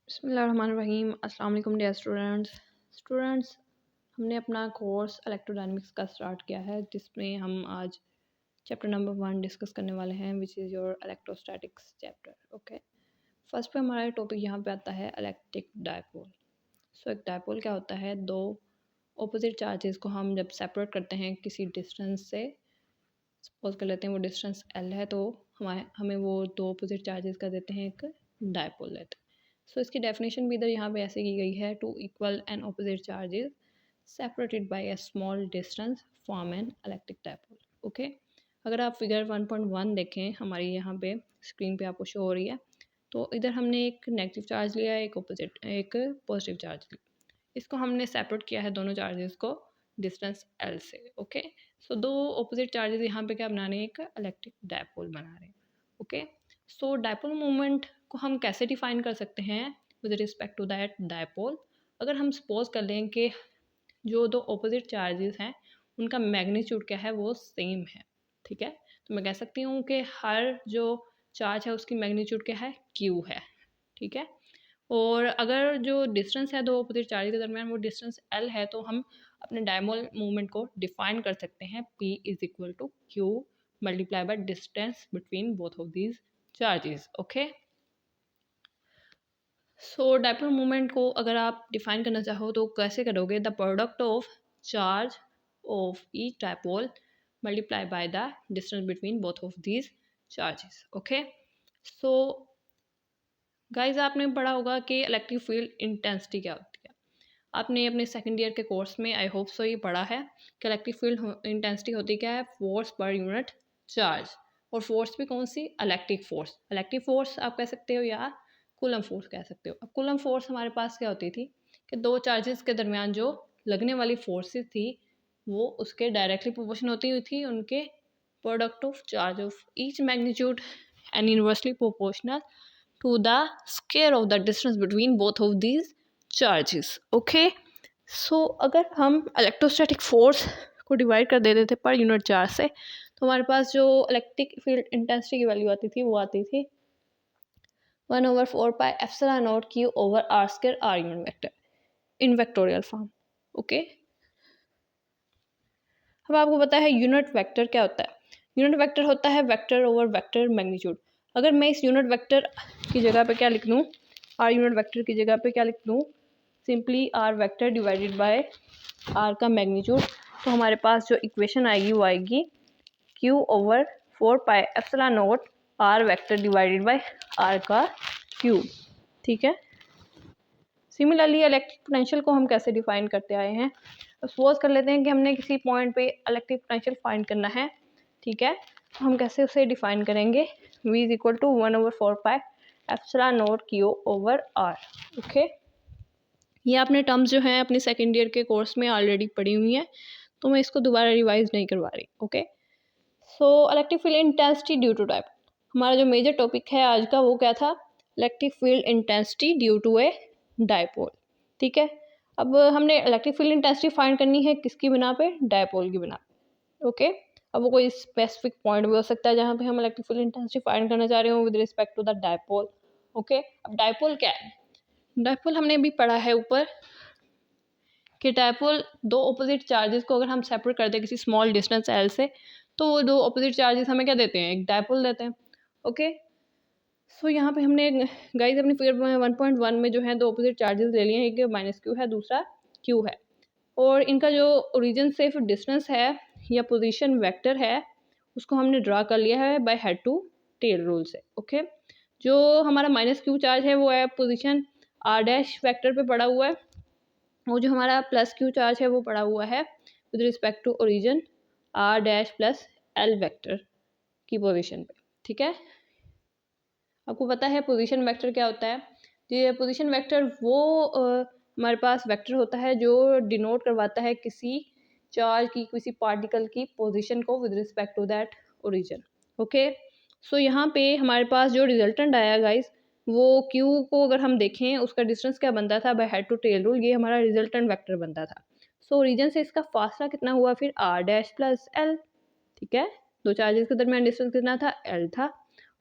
बिस्मिल्लाहिर्रहमानिर्रहीम। अस्सलाम वालेकुम डियर स्टूडेंट्स, हमने अपना कोर्स इलेक्ट्रोडायनेमिक्स का स्टार्ट किया है, जिसमें हम आज चैप्टर नंबर 1 डिस्कस करने वाले हैं, which is your electrostatics chapter. Okay, first पे हमारा टॉपिक यहाँ पे आता है इलेक्ट्रिक डायपोल। सो एक डायपोल क्या होता है? दो ऑपोजिट चार्जेस को हम जब सेपरेट करते हैं किसी डिस्टेंस से, सपोज कर लेते हैं वो डिस्टेंस L है, तो हमें वो दो ऑपोजिट चार्जेस का देते हैं, एक डायपोल देते हैं। सो इसकी डेफिनेशन भी इधर यहाँ पे ऐसे की गई है, two equal and opposite charges separated by a small distance form an electric dipole. Okay, अगर आप फिगर 1.1 देखें, हमारी यहाँ पे स्क्रीन पे आपको शो हो रही है, तो इधर हमने एक नेगेटिव चार्ज लिया है, एक पॉजिटिव चार्ज लिया। इसको हमने सेपरेट किया है दोनों चार्जेस को डिस्टेंस L से। ओके, सो दो ऑपोजिट चार्जेस यहाँ पे क्या बना रहे हैं? एक इलेक्ट्रिक डायपोल बना रहे हैं। ओके, सो डायपोल मोमेंट को हम कैसे डिफाइन कर सकते हैं with respect to that dipole? अगर हम सपोज कर लें कि जो दो ऑपोजिट चार्जेस हैं उनका मैग्नीट्यूड क्या है, वो सेम है। ठीक है, तो मैं कह सकती हूँ कि हर जो चार्ज है उसकी मैग्नीट्यूड क्या है? Q है। ठीक है, और अगर जो डिस्टेंस है दो ऑपोजिट चार्ज के दरमियान वो डिस्टेंस L है, तो हम अपने डायपोल मूवमेंट को डिफाइन कर सकते हैं P is equal to Q multiply by distance between both of these charges. Okay, so dipole movement को अगर आप डिफाइन करना चाहो तो कैसे करोगे? The product of charge of each dipole multiply by the distance between both of these charges. Okay, so guys आपने पढ़ा होगा कि इलेक्ट्रिक फील्ड इंटेंसिटी क्या होती है। आपने अपने सेकंड ईयर के कोर्स में आई होप सो ये पढ़ा है कि इलेक्ट्रिक फील्ड इंटेंसिटी होती क्या है? Force per unit charge. और फोर्स भी कौन सी? Electric force. इलेक्ट्रिक फोर्स आप कह सकते हो या कूलम फोर्स कह सकते हो। अब कूलम फोर्स हमारे पास क्या होती थी कि दो चार्जेस के दरमियान जो लगने वाली फोर्सेस थी वो उसके डायरेक्टली प्रोपोर्शनल होती थी उनके product of charge of each magnitude and inversely proportional to the square of the distance between both of these charges. Okay, so अगर हम इलेक्ट्रोस्टैटिक फोर्स को डिवाइड कर देते थे पर यूनिट चार्ज से, तो हमारे पास जो इलेक्ट्रिक फील्ड इंटेंसिटी की वैल्यू आती थी वो आती थी 1/4 pi epsilon naught Q over R square R unit vector इन वेक्टोरियल फॉर्म। ओके, अब आपको पता है यूनिट वेक्टर क्या होता है? यूनिट वेक्टर होता है वेक्टर ओवर वेक्टर मैग्नीट्यूड। अगर मैं इस यूनिट वेक्टर की जगह पे क्या लिख दूँ? आर यूनिट वेक्टर की जगह पे क्या लिख दूँ? Simply R vector divided by are का मैग्नीट्यूड। तो हमारे पास जो इक्वेशन आएगी वो आएगी Q over 4 pi epsilon naught R vector divided by are का क्यूब। ठीक है, सिमिलरली इलेक्ट्रिक पोटेंशियल को हम कैसे डिफाइन करते आए हैं? सपोज कर लेते हैं कि हमने किसी पॉइंट पे इलेक्ट्रिक पोटेंशियल फाइंड करना है। ठीक है, तो हम कैसे उसे डिफाइन करेंगे? V is equal to 1/4 pi epsilon naught Q over R। Okay, ये आपने टर्म्स जो हैं अपने सेकेंड ईयर के कोर्स में ऑलरेडी पढ़ी हुई हैं, तो मैं इसको दोबारा रिवाइज नहीं करवा रही। Okay, so electric field intensity due to dipole. हमारा जो मेजर टॉपिक है आज का वो क्या था? Electric field intensity due to a dipole. ठीक है, अब हमने इलेक्ट्रिक फील्ड इंटेंसिटी फाइंड करनी है किसकी बिना पे? डायपोल की बिना पे। ओके, अब वो कोई स्पेसिफिक पॉइंट भी हो सकता है जहाँ पे हम इलेक्ट्रिक फील्ड इंटेंसिटी फाइंड करना चाह रहे हो with respect to the dipole. Okay, अब डायपोल क्या है? डायपोल हमने अभी पढ़ा है ऊपर कि डायपोल दो ऑपोजिट चार्जेस को अगर हम सेपरेट कर दें किसी स्मॉल डिस्टेंस L से, तो वो दो ऑपोजिट चार्जेस हमें क्या देते हैं? एक डायपोल देते हैं। ओके, सो यहाँ पे हमने गाइस अपनी फिगर 1.1 में जो है दो ऑपोजिट चार्जेस ले लिए हैं, एक -Q है, दूसरा Q है, और इनका जो ओरिजिन से डिस्टेंस है या पोजीशन वेक्टर है उसको हमने ड्रा कर लिया है by head to tail rule से। ओके, जो हमारा -Q चार्ज है वो है पोजीशन R' वेक्टर पे पड़ा हुआ है, और जो हमारा +Q चार्ज है वो पड़ा हुआ है with respect to origin R' plus L vector की पोजीशन पे। ठीक है, आपको पता है पोजीशन वेक्टर क्या होता है? ये पोजीशन वेक्टर वो हमारे पास वेक्टर होता है जो डिनोट करवाता है किसी चार्ज की, किसी पार्टिकल की पोजीशन को with respect to that origin. Okay, so यहाँ पे हमारे पास जो रिजल्टेंट आया गाइस, वो Q को अगर हम देखें उसका डिस्टेंस क्या बनता था by head to tail rule, ये हमारा रिजल्टेंट वेक्टर बनता था। सो ओरिजिन से इसका फासला कितना हुआ फिर? R' plus L। ठीक है, दो चार्जेस के दरमियान डिस्टेंस कितना था? L था,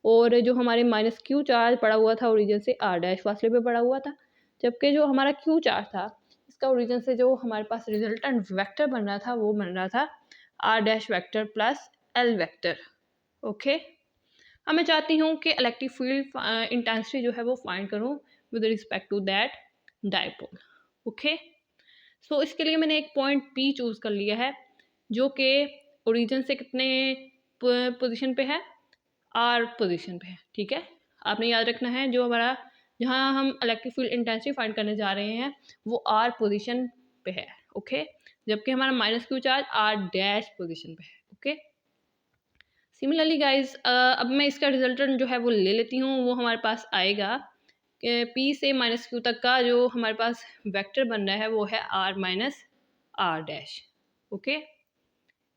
और जो हमारे माइनस क्यू चार्ज पड़ा हुआ था ओरिजिन से आर डैश फासले पे पड़ा हुआ था, जबकि जो हमारा क्यू चार्ज था इसका ओरिजिन से जो हमारे पास रिजल्टेंट वेक्टर बन रहा था वो बन रहा था R dash vector plus L vector. Okay, अब मैं चाहती हूँ कि इलेक्ट्रिक फील्ड इंटेंसिटी जो है वो फाइंड करूँ with respect to that dipole. Okay, so इसके लिए मैंने एक पॉइंट पी चूज़ कर लिया है जो कि ओरिजिन से कितने पोजीशन पे है, आर पोजीशन पे है। ठीक है, आपने याद रखना है जो हमारा जहाँ हम इलेक्ट्रिक फील्ड इंटेंसिटी फाइंड करने जा रहे हैं वो आर पोजीशन पे है। ओके, जबकि हमारा minus Q charge R dash position पे है। ओके, सिमिलरली गाइज अब मैं इसका रिजल्टेंट जो है वो ले लेती हूँ। वो हमारे पास आएगा पी से माइनस क्यू तक का जो हमारे पास वेक्टर बन रहा है वो है are minus are dash. Okay,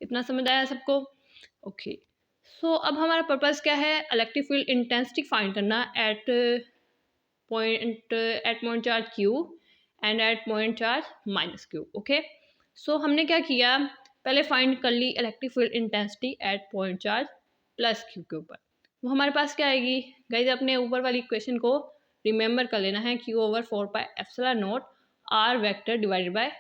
इतना समझ आया सबको? ओके, सो अब हमारा पर्पस क्या है, इलेक्ट्रिक फील्ड इंटेंसिटी फाइंड करना at point charge Q and at point charge minus Q. Okay, so हमने क्या किया, पहले फाइंड कर ली electric field intensity at point charge plus Q के ऊपर। वो हमारे पास क्या आएगी गाइज, अपने ऊपर वाली इक्वेशन को रिमेंबर कर लेना है, Q over 4πε0 r vector divided by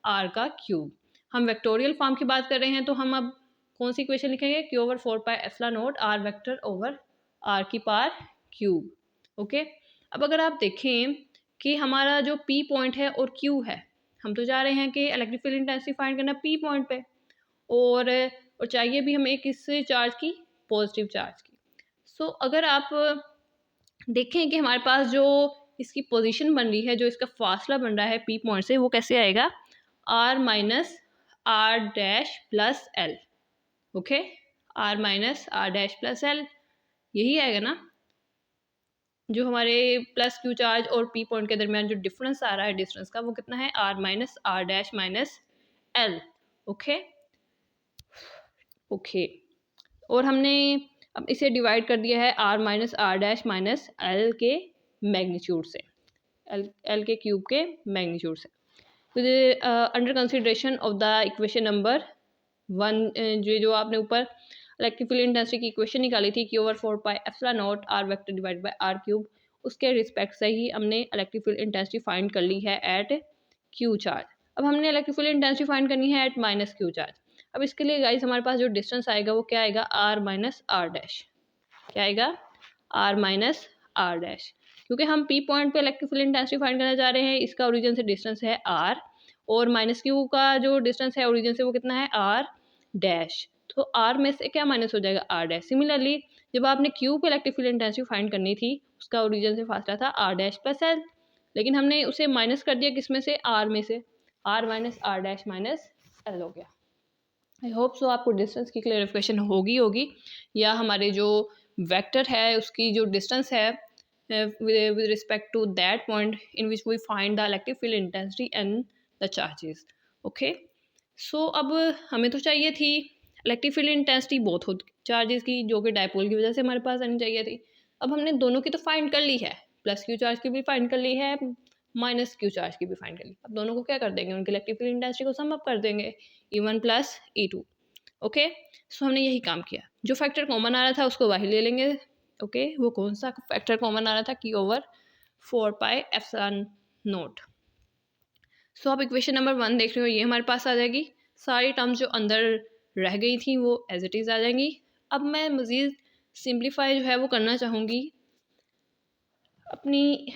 are का क्यूब। हम वेक्टोरियल फॉर्म की बात कर रहे हैं तो हम अब कौन सी इक्वेशन लिखेंगे, Q over 4πε0 r vector over r की पावर क्यूब। ओके, अब अगर आप देखें कि हमारा जो पी पॉइंट है और क्यू है, हम तो जा रहे हैं कि इलेक्ट्रिक फील्ड इंटेंसिटी फाइंड करना पी पॉइंट पे, और चाहिए भी हमें किस चार्ज की, पॉजिटिव चार्ज की। सो अगर आप देखें कि हमारे पास जो इसकी पोजीशन बन रही है, जो इसका फासला बन रहा है पी पॉइंट से, वो कैसे आएगा, R minus are dash plus L. Okay, R minus are dash plus L, यही आएगा ना, जो हमारे प्लस क्यू चार्ज और पी पॉइंट के दरमियान जो डिफरेंस आ रहा है डिस्टेंस का, वो कितना है, are minus are dash minus L. Okay okay, और हमने अब इसे डिवाइड कर दिया है are minus are dash minus l के मैग्नीट्यूड से, एल के क्यूब के मैग्नीट्यूड से, with under consideration of the equation number 1, जो आपने ऊपर इलेक्ट्रिक फील्ड इंटेंसिटी की इक्वेशन निकाली थी, Q over 4πε0 r vector divide by r cube, उसके रिस्पेक्ट से ही हमने इलेक्ट्रिक फील्ड इंटेंसिटी फाइंड कर ली है एट क्यू चार्ज। अब हमने इलेक्ट्रिक फील्ड इंटेंसिटी फाइंड करनी है एट माइनस क्यू चार्ज। अब इसके लिए गाइस हमारे पास जो डिस्टेंस आएगा वो क्या आएगा, आर माइनस आर डैश। क्या आएगा, आर माइनस आर डैश, क्योंकि हम पी पॉइंट पे इलेक्ट्रिक फील्ड इंटेंसिटी फाइंड करने जा रहे हैं। इसका ओरिजिन से डिस्टेंस है आर, और माइनस क्यू का जो डिस्टेंस है ओरिजिन से वो कितना है, आर डैश। तो आर में से क्या माइनस हो जाएगा, आर डैश। सिमिलरली जब आपने क्यू पे इलेक्ट्रिक फील्ड इंटेंसिटी फाइंड करनी थी, उसका ओरिजिन से फासला था आर डैश प्लस एल, लेकिन हमने उसे माइनस कर दिया किस में से, आर में से, R minus are dash minus L हो गया। आई होप सो आपको डिस्टेंस की क्लेरिफिकेशन होगी, या हमारे जो वेक्टर है उसकी जो डिस्टेंस है with respect to that point in which we find the electric field intensity and the charges. Okay, so अब हमें तो चाहिए थी इलेक्ट्रिक फील्ड इंटेंसिटी बहुत हो चार्जेस की, जो कि डायपोल की वजह से हमारे पास आनी चाहिए थी। अब हमने दोनों की तो फाइंड कर ली है, प्लस क्यू चार्ज की भी फाइंड कर ली है, माइनस क्यू चार्ज की भी फाइंड कर ली। अब दोनों को क्या कर देंगे, उनकी इलेक्ट्रिक फील्ड इंटेंसिटी को सम अप कर देंगे, E1 plus E2। Okay, so हमने यही काम किया, जो फैक्टर कॉमन आ रहा था उसको बाहर ले लेंगे। ओके, वो कौन सा फैक्टर कॉमन आ रहा था, क्यू ओवर 4πε0। सो आप इक्वेशन नंबर 1 देख रहे हो, ये हमारे पास आ जाएगी। सारी टर्म्स जो अंदर रह गई थी वो एज इट इज़ आ जाएंगी। अब मैं मज़ीद सिंप्लीफाई जो है वो करना चाहूँगी अपनी।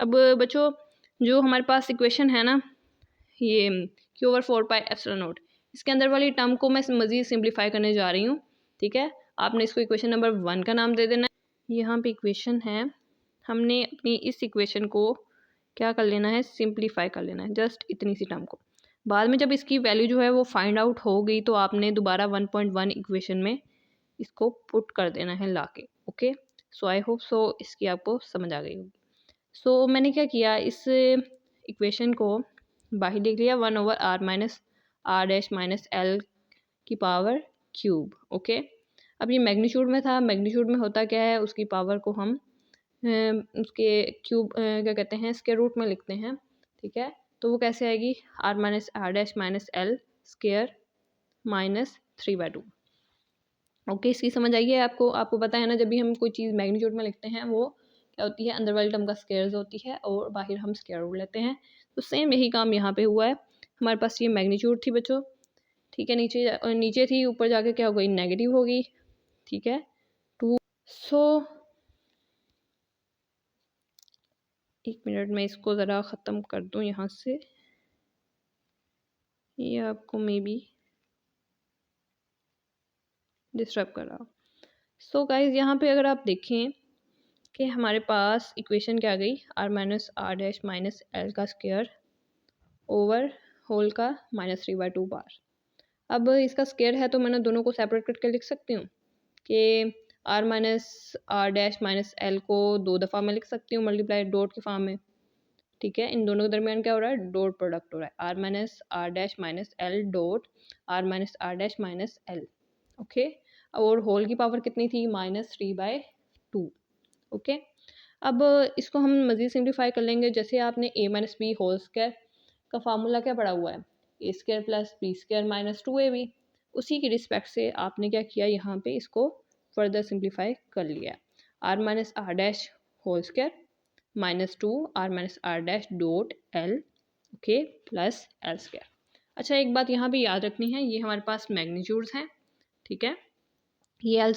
अब बच्चों जो हमारे पास इक्वेशन है ना, ये क्यू ओवर 4πε0, इसके अंदर वाली टर्म को मैं मज़ीद सिंप्लीफाई करने जा रही हूँ। ठीक है, आपने इसको इक्वेशन नंबर 1 का नाम दे देना है। यहाँ पे इक्वेशन है, हमने अपनी इस इक्वेशन को क्या कर लेना है, सिंप्लीफाई कर लेना है, जस्ट इतनी सी टर्म को। बाद में जब इसकी वैल्यू जो है वो फाइंड आउट हो गई तो आपने दोबारा 1.1 इक्वेशन में इसको पुट कर देना है ला के। Okay, so I hope so इसकी आपको समझ आ गई होगी। सो मैंने क्या किया, इस इक्वेशन को बाहर लिख लिया, 1 over R minus are dash minus L की पावर क्यूब। ओके, अब ये मैग्नीट्यूड में था, मैग्नीट्यूड में होता क्या है, उसकी पावर को हम उसके क्यूब क्या कहते हैं, इसके रूट में लिखते हैं। ठीक है, तो वो कैसे आएगी, R minus are dash minus L square minus 3/2। Okay, इसकी समझ आई है आपको? आपको पता है ना, जब भी हम कोई चीज़ मैग्नीट्यूड में लिखते हैं वो क्या होती है, अंदर वाली टर्म का स्क्वायर होती है और बाहर हम स्क्वायर रूट लेते हैं। तो सेम यही काम यहाँ पे हुआ है। हमारे पास ये मैग्नीट्यूड थी बच्चों, ठीक है, नीचे थी, ऊपर जाके क्या हो गई, नेगेटिव होगी, ठीक है। सो एक मिनट में इसको ज़रा ख़त्म कर दूँ यहाँ से, ये आपको मे बी डिस्टर्ब कर रहा। सो गाइज यहाँ पे अगर आप देखें कि हमारे पास इक्वेशन क्या आ गई, R minus are dash minus L का स्क्वायर ओवर होल का -3/2 बार। अब इसका स्क्वायर है तो मैंने दोनों को सेपरेट करके लिख सकती हूँ कि R minus are dash minus L को 2 दफ़ा मैं लिख सकती हूँ मल्टीप्लाई डॉट के फॉर्म में, ठीक है। इन दोनों के दरमियान क्या हो रहा है, डॉट प्रोडक्ट हो रहा है, are minus are dash minus L dot R minus are dash minus L, okay. और होल की पावर कितनी थी, -3/2, ओके। अब इसको हम मज़ीद सिंप्लीफाई कर लेंगे। जैसे आपने a minus B whole square का फार्मूला क्या पढ़ा हुआ है, A square plus B square minus 2ab, उसी की रिस्पेक्ट से आपने क्या किया, यहाँ पे इसको फर्दर सिंप्लीफाई कर लिया, R minus are dash whole square -2 are minus are dash dot L, okay, plus L square. अच्छा, एक बात यहाँ पे याद रखनी है, ये हमारे पास मैग्नीट्यूड्स हैं, ठीक है। ये एल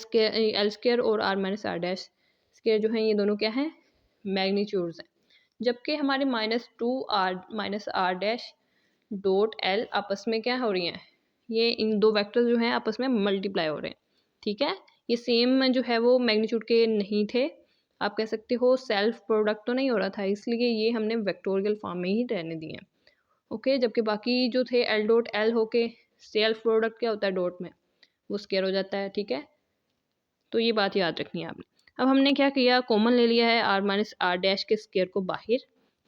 स्क्वायर और R minus are dash square जो हैं, ये दोनों क्या हैं, मैग्नीट्यूड्स हैं। जबकि हमारे minus are dash dot L आपस में क्या हो रही हैं, ये इन दो वेक्टर्स जो हैं आपस में मल्टीप्लाई हो रहे हैं, ठीक है। ये सेम जो है वो मैग्नीट्यूड के नहीं थे, आप कह सकते हो सेल्फ प्रोडक्ट तो नहीं हो रहा था, इसलिए ये हमने वेक्टोरियल फॉर्म में ही रहने दिए हैं, ओके। जबकि बाकी जो थे एल डॉट एल होके सेल्फ प्रोडक्ट क्या होता है डॉट में, वो स्क्वायर हो जाता है, ठीक है। तो ये बात याद रखनी है आपने। अब हमने क्या किया, कॉमन ले लिया है आर माइनस आर डैश के स्क्वायर को बाहर,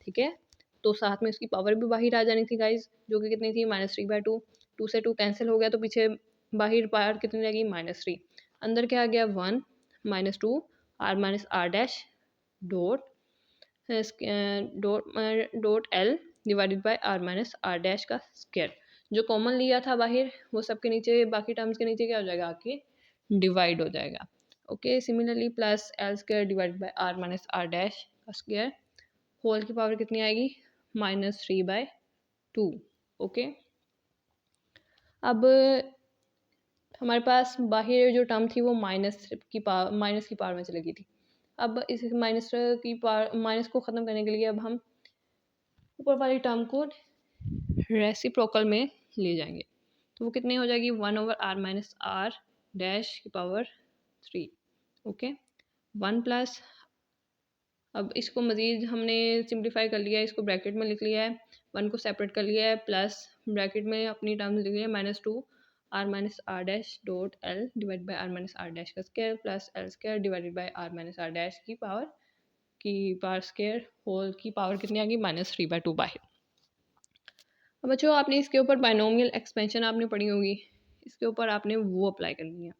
ठीक है। तो साथ में उसकी पावर भी बाहर आ जानी थी गाइज, जो कि कितनी थी, -3/2। 2 से 2 कैंसिल हो गया तो पीछे बाहर पावर कितनी रहेगी, -3। अंदर क्या आ गया, 1 -2 are minus are dash dot dot L divided by R minus are dash का स्क्वायर। जो कॉमन लिया था बाहर वो सबके नीचे, बाकी टर्म्स के नीचे क्या हो जाएगा, आके डिवाइड हो जाएगा, okay. Similarly plus L square divide by R minus are dash का स्क्वायर, होल की पावर कितनी आएगी, -3/2, ओके। अब हमारे पास बाहर जो टर्म थी वो माइनस की पावर में चली गई थी। अब इस माइनस को ख़त्म करने के लिए अब हम ऊपर वाली टर्म को रेसिप्रोकल में ले जाएंगे, तो वो कितनी हो जाएगी, 1/r माइनस आर डैश की पावर 3, ओके। 1 प्लस, अब इसको मज़ीद हमने सिंप्लीफाई कर लिया है, इसको ब्रैकेट में लिख लिया है, 1 को सेपरेट कर लिया है, प्लस ब्रैकेट में अपनी टर्म्स लिख लिया है, -2 are minus are dash dot l divide by r minus are dash का square plus L square divided by r minus are dash की पावर स्क्वायर, होल की पावर कितनी आ गई, -3/2 बाहर। अब बच्चों आपने इसके ऊपर बाइनोमियल एक्सपेंशन आपने पढ़ी होगी, इसके ऊपर आपने वो अप्लाई करनी है,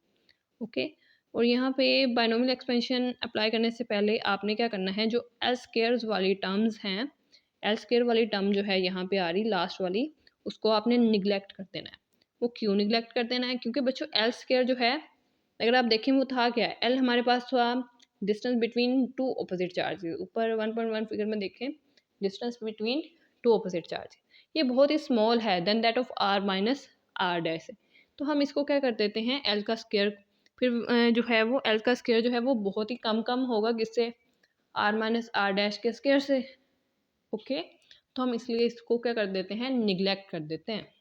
ओके। और यहाँ पे बाइनोमियल एक्सपेंशन अप्लाई करने से पहले आपने क्या करना है, जो एल स्क्वायर्स वाली टर्म्स हैं, एल स्क्वायर वाली टर्म जो है यहाँ पे आ रही लास्ट वाली, उसको आपने निगलेक्ट कर देना है। वो क्यों निगलेक्ट कर देना है, क्योंकि बच्चों एल स्क्वायर जो है, अगर आप देखें वो था क्या है, एल हमारे पास था डिस्टेंस बिटवीन 2 ऑपोजिट चार्जेस, ऊपर 1.1 फिगर में देखें, डिस्टेंस बिटवीन 2 ऑपोजिट चार्ज, ये बहुत ही स्मॉल है than that of R minus are dash है। तो हम इसको क्या कर देते हैं, एल का स्क्वायर, फिर जो है वो एल का स्क्वायर जो है वो बहुत ही कम होगा, किससे, आर माइनस आर डैश के स्क्वायर से, ओके। तो हम इसलिए इसको क्या कर देते हैं, निगलेक्ट कर देते हैं।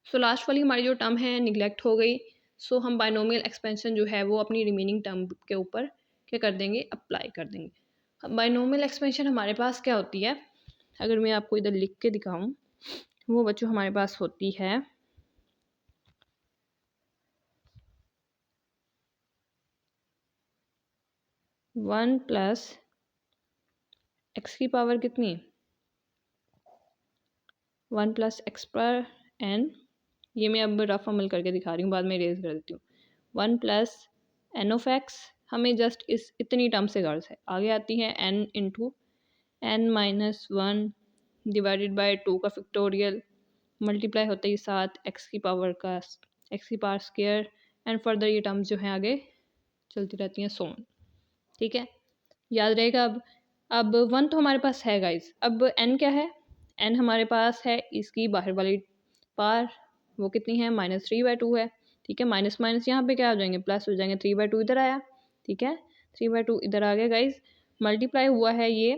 सो लास्ट वाली हमारी जो टर्म है निगलेक्ट हो गई। सो हम बाइनोमियल एक्सपेंशन जो है वो अपनी रिमेनिंग टर्म के ऊपर क्या कर देंगे, अप्लाई कर देंगे। बाइनोमियल एक्सपेंशन हमारे पास क्या होती है, अगर मैं आपको इधर लिख के दिखाऊं, वो बच्चों हमारे पास होती है 1 प्लस एक्स की पावर कितनी, 1 प्लस एक्स पर एन, ये मैं अब रफ अमल करके दिखा रही हूँ, बाद में इरेज कर देती हूँ। 1 प्लस एन ऑफ एक्स, हमें जस्ट इतनी टर्म से गर्ज है, आगे आती है N into N minus 1 divided by 2 का फैक्टोरियल, मल्टीप्लाई होता है साथ एक्स की पावर स्क्वायर एंड फर्दर ये टर्म्स जो हैं आगे चलती रहती हैं सोन। ठीक है, याद रहेगा। अब 1 तो हमारे पास है गाइज। अब n क्या है, n हमारे पास है इसकी बाहर वाली पार, वो कितनी है -3/2 है। ठीक है, माइनस माइनस यहाँ पे क्या हो जाएंगे, प्लस हो जाएंगे, 3/2 इधर आया। ठीक है, 3/2 इधर आ गया गाइज। मल्टीप्लाई हुआ है ये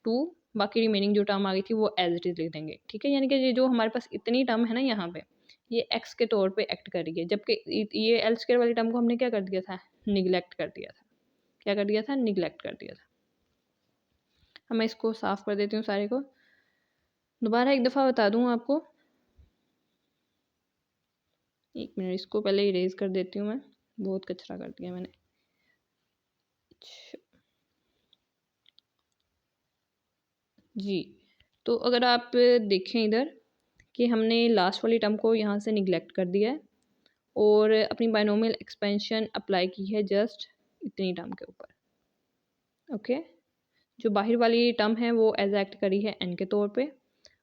2, बाकी रिमेनिंग जो टर्म आ गई थी वो एज इट इज़ लिख देंगे। ठीक है, यानी कि ये जो हमारे पास इतनी टर्म है ना यहाँ पे, ये x के तौर पे एक्ट कर रही है, जबकि ये एल स्क्वायर वाली टर्म को हमने क्या कर दिया था, निगलेक्ट कर दिया था। क्या कर दिया था, निगलेक्ट कर दिया था। अब मैं इसको साफ कर देती हूँ सारे को, दोबारा एक दफ़ा बता दूँ आपको। एक मिनट, इसको पहले इरेज कर देती हूँ मैं, बहुत कचरा कर दिया मैंने। जी, तो अगर आप देखें इधर कि हमने लास्ट वाली टर्म को यहाँ से निगलेक्ट कर दिया है और अपनी बाइनोमियल एक्सपेंशन अप्लाई की है जस्ट इतनी टर्म के ऊपर। ओके, जो बाहर वाली टर्म है वो एज एक्ट करी है n के तौर पे,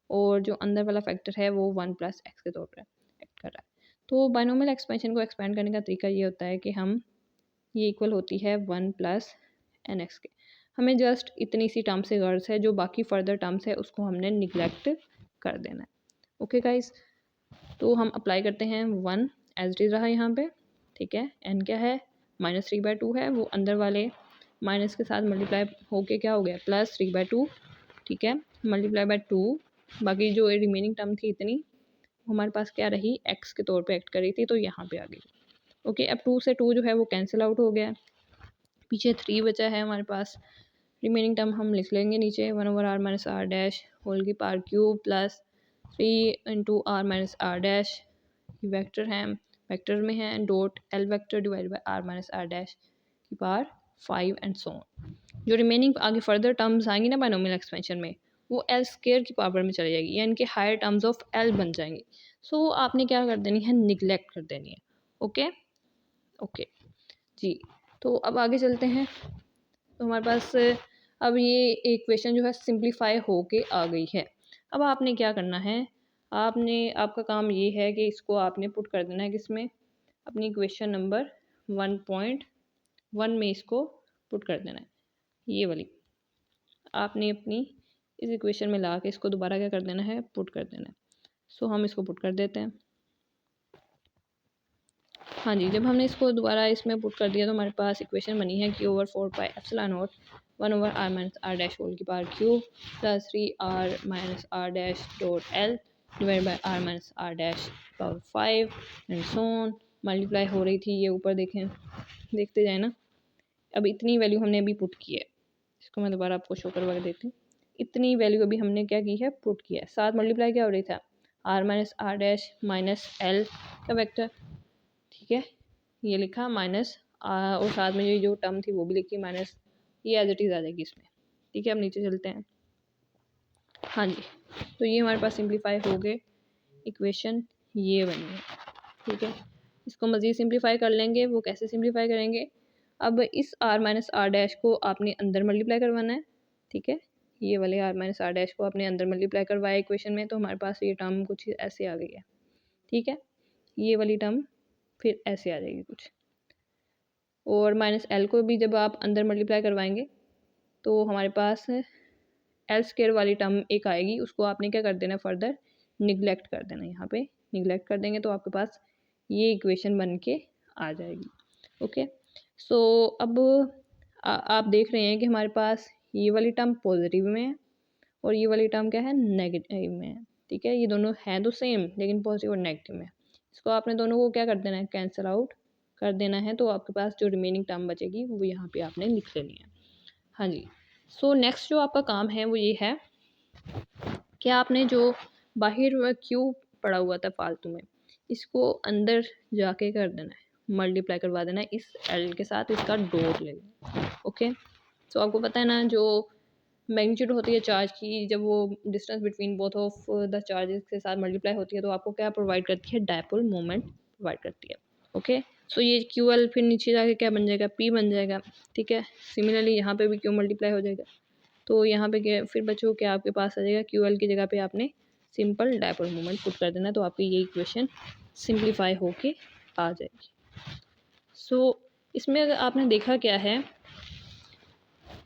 और जो अंदर वाला फैक्टर है वो 1 + x के तौर पर एक्ट कर रहा है। तो बाइनोमियल एक्सपेंशन को एक्सपेंड करने का तरीका ये होता है कि हम ये इक्वल होती है 1 + nx के। हमें जस्ट इतनी सी टर्म से गर्ज है, जो बाकी फर्दर टर्म्स है उसको हमने निगलेक्ट कर देना है। ओके गाइस, तो हम अप्लाई करते हैं 1 एज इट इज़ रहा यहाँ पे। ठीक है, n क्या है -3/2 है, वो अंदर वाले माइनस के साथ मल्टीप्लाई होके क्या हो गया +3/2। ठीक है, मल्टीप्लाई बाय 2, बाकी जो रिमेनिंग टर्म थी इतनी हमारे पास क्या रही, x के तौर पे एक्ट कर रही थी, तो यहाँ पे आ गई। ओके, अब 2 से 2 जो है वो कैंसिल आउट हो गया, पीछे 3 बचा है हमारे पास। रिमेनिंग टर्म हम लिख लेंगे नीचे, 1/r - r डैश होल की power cube plus 3 × r - r dash, ये वेक्टर है, वेक्टर में है, dot l vector divide bye r - r dash की पावर 5 एंड सो ऑन। जो रिमेनिंग आगे फर्दर टर्म्स आएंगी ना बाइनोमियल एक्सपेंशन में, वो एल स्क्वायर की पावर में चली जाएगी, यानी कि हायर टर्म्स ऑफ एल बन जाएंगी। सो आपने क्या कर देनी है, निगलेक्ट कर देनी है। ओके ओके जी, तो अब आगे चलते हैं। तो हमारे पास अब ये इक्वेशन जो है सिंप्लीफाई होके आ गई है। अब आपने क्या करना है, आपका काम ये है कि इसको आपने पुट कर देना है किसमें, अपनी इक्वेशन नंबर 1.1 में इसको पुट कर देना है। ये वाली आपने अपनी इस इक्वेशन में ला के इसको दोबारा क्या कर देना है, पुट कर देना है। सो हम इसको पुट कर देते हैं। हाँ जी, जब हमने इसको दोबारा इसमें पुट कर दिया तो हमारे पास इक्वेशन बनी है q/4πε0 1/r - r dash whole की power cube plus 3r - r dash dot l divide by r - r dash power 5 and so on. Multiply हो रही थी ये ऊपर, देखें, देखते जाए ना। अब इतनी वैल्यू हमने अभी पुट की है, इसको मैं दोबारा आपको शो करवा देती हूँ। इतनी वैल्यू अभी हमने क्या की है, पुट किया है। साथ मल्टीप्लाई क्या हो रही था, r - r dash minus l का वेक्टर। ठीक है, ये लिखा माइनस और साथ में ये जो टर्म थी वो भी लिखी माइनस, ये एज इट इज़ आ जाएगी इसमें। ठीक है, अब नीचे चलते हैं। हाँ जी, तो ये हमारे पास सिंप्लीफाई हो गए, इक्वेशन ये बनी है। ठीक है, इसको मज़ीद सिंप्लीफाई कर लेंगे। वो कैसे सिंप्लीफाई करेंगे, अब इस r - r डैश को आपने अंदर मल्टीप्लाई करवाना है। ठीक है, ये वाले r - r डैश को आपने अंदर मल्टीप्लाई करवाया इक्वेशन में, तो हमारे पास ये टर्म कुछ ऐसे आ गई है। ठीक है, ये वाली टर्म फिर ऐसे आ जाएगी कुछ, और -l को भी जब आप अंदर मल्टीप्लाई करवाएंगे तो हमारे पास एल स्क्वायर वाली टर्म एक आएगी, उसको आपने क्या कर देना, फर्दर निगलेक्ट कर देना। यहाँ पे निगलेक्ट कर देंगे तो आपके पास ये इक्वेशन बन के आ जाएगी। ओके, सो अब आप देख रहे हैं कि हमारे पास ये वाली टर्म पॉजिटिव में है और ये वाली टर्म क्या है, नेगेटिव में है। ठीक है, ये दोनों हैं तो सेम, लेकिन पॉजिटिव और नेगेटिव में। इसको आपने दोनों को क्या कर देना है, कैंसिल आउट कर देना है, तो आपके पास जो रिमेनिंग टर्म बचेगी वो यहाँ पे आपने लिख लेनी है। हाँ जी, सो नेक्स्ट जो आपका काम है वो ये है कि आपने जो बाहर क्यू पड़ा हुआ था फालतू में, इसको अंदर जाके कर देना है, मल्टीप्लाई करवा देना है इस एल के साथ, इसका डॉट ले लेना। ओके, तो आपको पता है ना, जो मैग्नीट्यूड होती है चार्ज की, जब वो distance between both of the charges के साथ मल्टीप्लाई होती है तो आपको क्या प्रोवाइड करती है, डायपोल मोमेंट प्रोवाइड करती है। ओके, सो ये क्यू एल फिर नीचे जाके क्या बन जाएगा, पी बन जाएगा। ठीक है, सिमिलरली यहाँ पे भी क्यू मल्टीप्लाई हो जाएगा, तो यहाँ पे क्या फिर बच्चों क्या आपके पास आ जाएगा, क्यू एल की जगह पे आपने सिंपल डायपोल मोमेंट पुट कर देना, तो आपकी ये इक्वेशन सिंप्लीफाई होके आ जाएगी। सो इसमें अगर आपने देखा क्या है,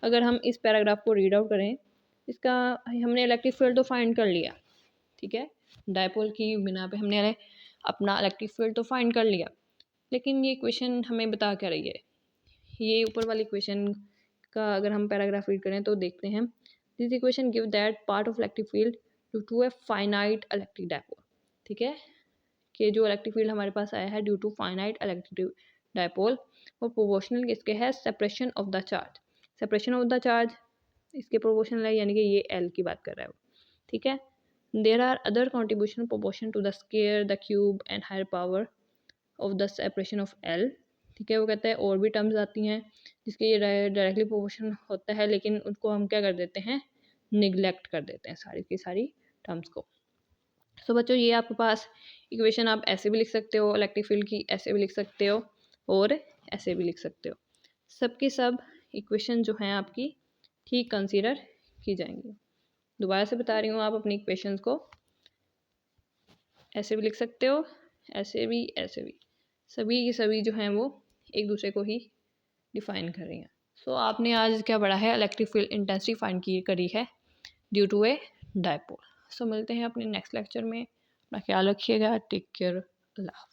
अगर हम इस पैराग्राफ को रीड आउट करें, इसका हमने इलेक्ट्रिक फील्ड तो फाइंड कर लिया, ठीक है, डायपोल की बिना पे हमने अपना इलेक्ट्रिक फील्ड तो फाइंड कर लिया, लेकिन ये क्वेश्चन हमें बता क्या रही है। ये ऊपर वाली क्वेश्चन का अगर हम पैराग्राफ रीड करें तो देखते हैं, this equation give that part of electric field due to a finite electric dipole, ठीक है, कि जो इलेक्ट्रिक फील्ड हमारे पास आया है due to finite electric dipole, वो प्रोपोर्शनल किसके है, separation of the charge, separation of the charge इसके प्रोपोर्शनल है, यानी कि ये एल की बात कर रहा है वो, ठीक है। There are other contribution proportion to the square, the cube and higher power of the separation of L, ठीक है। वो कहता है और भी टर्म्स आती हैं जिसके ये डायरेक्टली प्रोपोर्शन होता है, लेकिन उनको हम क्या कर देते हैं, निगलेक्ट कर देते हैं सारी की सारी टर्म्स को। सो बच्चों ये आपके पास इक्वेशन आप ऐसे भी लिख सकते हो इलेक्ट्रिक फील्ड की, ऐसे भी लिख सकते हो और ऐसे भी लिख सकते हो, सबकी सब इक्वेशन जो हैं आपकी ठीक कंसीडर की जाएंगी। दोबारा से बता रही हूँ, आप अपनी इक्वेशंस को ऐसे भी लिख सकते हो, ऐसे भी, ऐसे भी, सभी की सभी जो हैं वो एक दूसरे को ही डिफाइन कर रही हैं। सो आपने आज क्या पढ़ा है, इलेक्ट्रिक फील्ड इंटेंसिटी फाइंड की करी है ड्यू टू ए डायपोल। सो मिलते हैं अपने नेक्स्ट लेक्चर में, अपना ख्याल रखिएगा, टेक केयर, अल्लाह।